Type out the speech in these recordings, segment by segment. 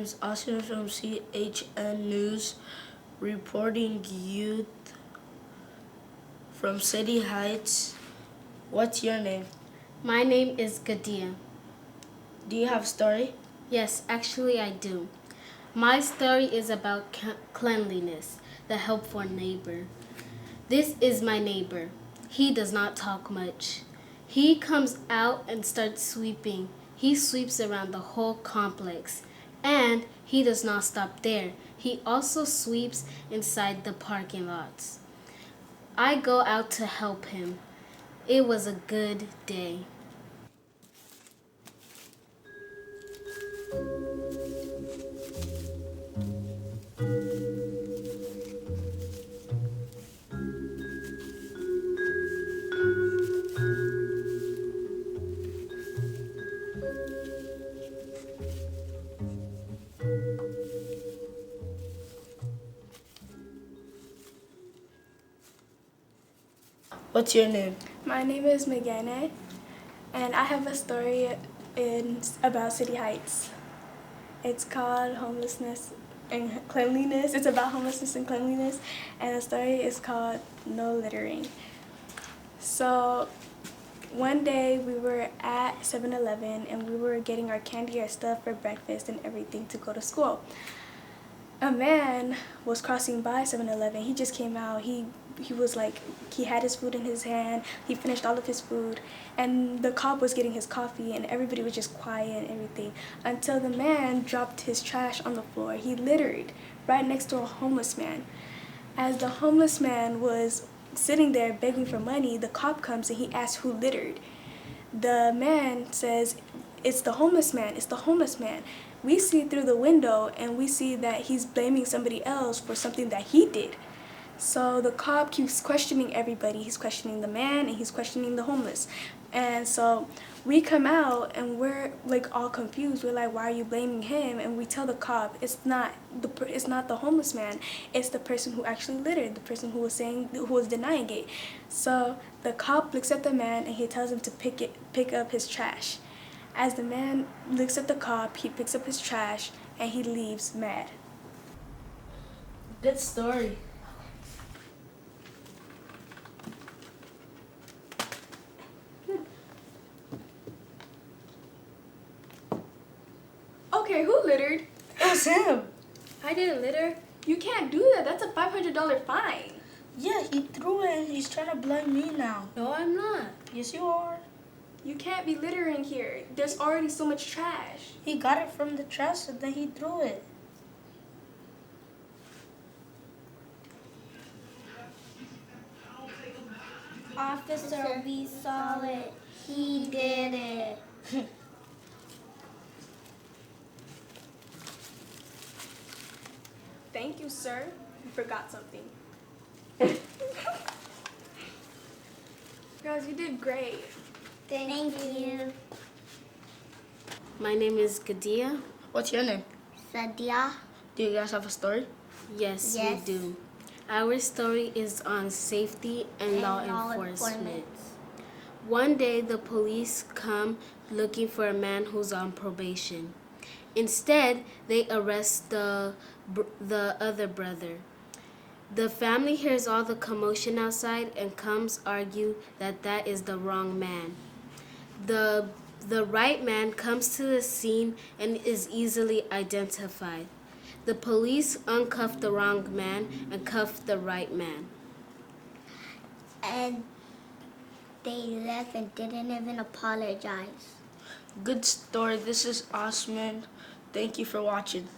is Austin from CHN News, reporting youth from City Heights. What's your name? My name is Gadia. Do you have a story? Yes, actually I do. My story is about cleanliness, the helpful neighbor. This is my neighbor. He does not talk much. He comes out and starts sweeping. He sweeps around the whole complex. And he does not stop there. He also sweeps inside the parking lots. I go out to help him. It was a good day. What's your name? My name is Megane, and I have a story about City Heights. It's called Homelessness and Cleanliness. It's about homelessness and cleanliness, and the story is called No Littering. So one day we were at 7-Eleven and we were getting our candy, our stuff for breakfast and everything to go to school. A man was crossing by 7-Eleven. He just came out. He was like, he had his food in his hand. He finished all of his food. And the cop was getting his coffee and everybody was just quiet and everything until the man dropped his trash on the floor. He littered right next to a homeless man. As the homeless man was sitting there begging for money, the cop comes and he asks who littered. The man says, "It's the homeless man, it's the homeless man." We see through the window and we see that he's blaming somebody else for something that he did. So the cop keeps questioning everybody. He's questioning the man and he's questioning the homeless. And so we come out and we're like all confused. We're like, "Why are you blaming him?" And we tell the cop, it's not the homeless man. It's the person who actually littered, the person who was denying it. So the cop looks at the man and he tells him to pick up his trash. As the man looks at the cop, he picks up his trash and he leaves mad. Good story. Okay, who littered? It was him. I didn't litter. You can't do that. That's a $500 fine. Yeah, he threw it and he's trying to blame me now. No, I'm not. Yes, you are. You can't be littering here. There's already so much trash. He got it from the trash and then he threw it. Officer, we saw it. He did it. Thank you, sir. You forgot something. Girls, you did great. Thank you. My name is Gadia. What's your name? Sadia. Do you guys have a story? Yes, Yes. we do. Our story is on safety and law enforcement. One day, the police come looking for a man who's on probation. Instead, they arrest the other brother. The family hears all the commotion outside and comes argue that is the wrong man. The right man comes to the scene and is easily identified. The police uncuff the wrong man and cuff the right man. And they left and didn't even apologize. Good story. This is Osman. Thank you for watching.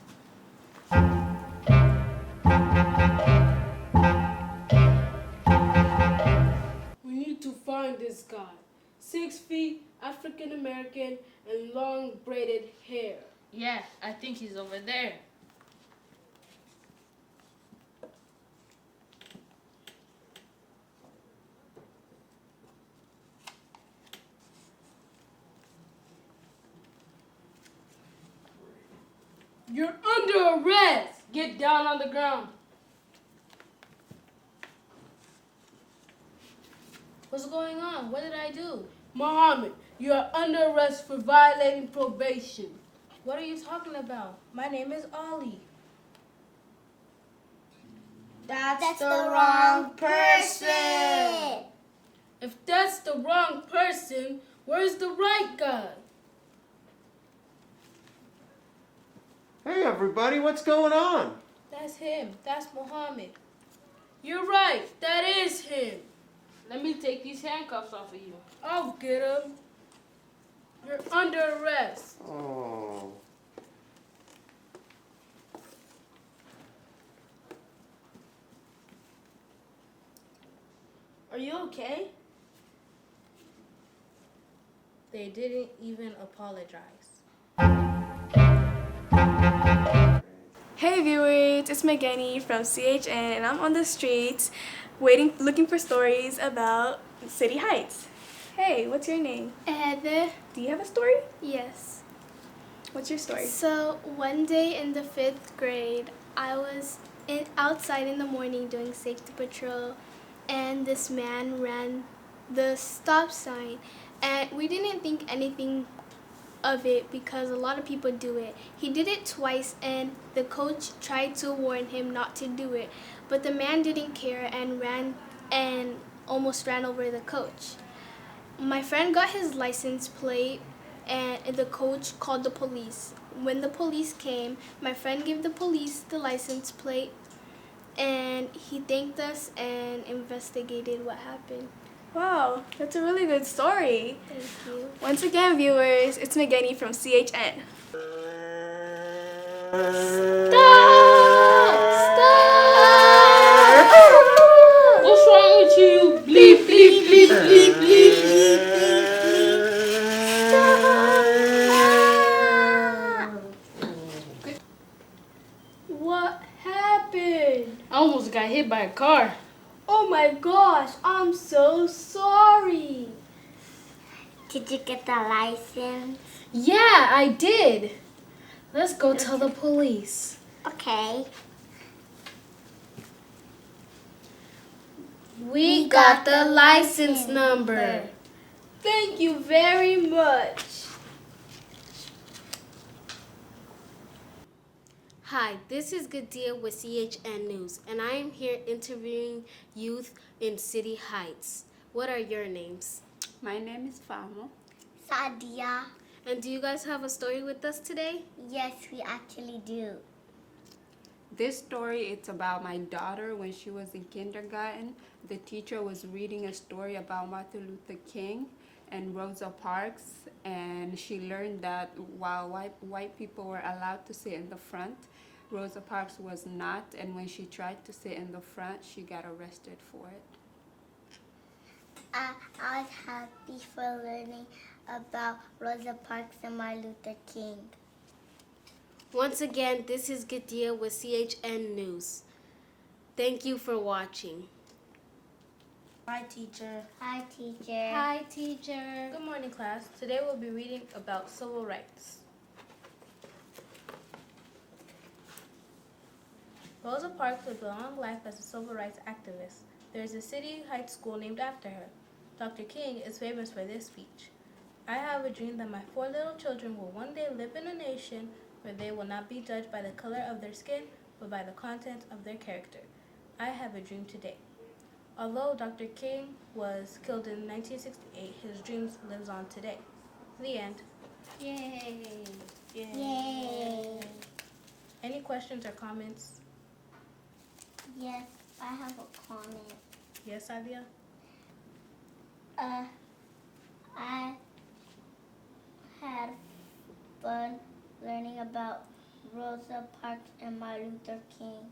We need to find this guy. 6 feet, African American, and long braided hair. Yeah, I think he's over there. You're under arrest! Get down on the ground. What's going on? What did I do? Muhammad, you are under arrest for violating probation. What are you talking about? My name is Ollie. That's the wrong person. If that's the wrong person, where's the right guy? Hey everybody, what's going on? That's him. That's Mohammed. You're right, that is him. Let me take these handcuffs off of you. I'll get him. You're under arrest. Oh. Are you okay? They didn't even apologize. Hey viewers, it's Meganny from CHN and I'm on the streets looking for stories about City Heights. Hey, what's your name? Heather, Do you have a story? yes. What's your story? So one day in the 5th grade, I was outside in the morning doing safety patrol, and this man ran the stop sign, and we didn't think anything of it because a lot of people do it. He did it twice, and the coach tried to warn him not to do it, but the man didn't care and almost ran over the coach. My friend got his license plate, and the coach called the police. When the police came, my friend gave the police the license plate, and he thanked us and investigated what happened. Wow, that's a really good story. Thank you. Once again, viewers, it's Meganny from CHN. What's wrong with you? Bleep, bleep, bleep, bleep, bleep. What happened? I almost got hit by a car. Oh my gosh, I'm so sorry. Did you get the license? Yeah, I did. Let's go tell the police. Okay. We got the license number. Thank you very much. Hi, this is Gadia with CHN News, and I am here interviewing youth in City Heights. What are your names? My name is Famo. Sadia. And do you guys have a story with us today? Yes, we actually do. This story, it's about my daughter when she was in kindergarten. The teacher was reading a story about Martin Luther King and Rosa Parks, and she learned that while white people were allowed to sit in the front, Rosa Parks was not, and when she tried to sit in the front, she got arrested for it. I was happy for learning about Rosa Parks and Martin Luther King. Once again, this is Gadia with CHN News. Thank you for watching. Hi, teacher. Hi, teacher. Hi, teacher. Good morning, class. Today we'll be reading about civil rights. Rosa Parks lived a long life as a civil rights activist. There is a City Heights school named after her. Dr. King is famous for this speech. I have a dream that my 4 little children will one day live in a nation where they will not be judged by the color of their skin, but by the content of their character. I have a dream today. Although Dr. King was killed in 1968, his dreams lives on today. The end. Yay. Yay. Any questions or comments? Yes, I have a comment. Yes, Adia? I had fun learning about Rosa Parks and Martin Luther King.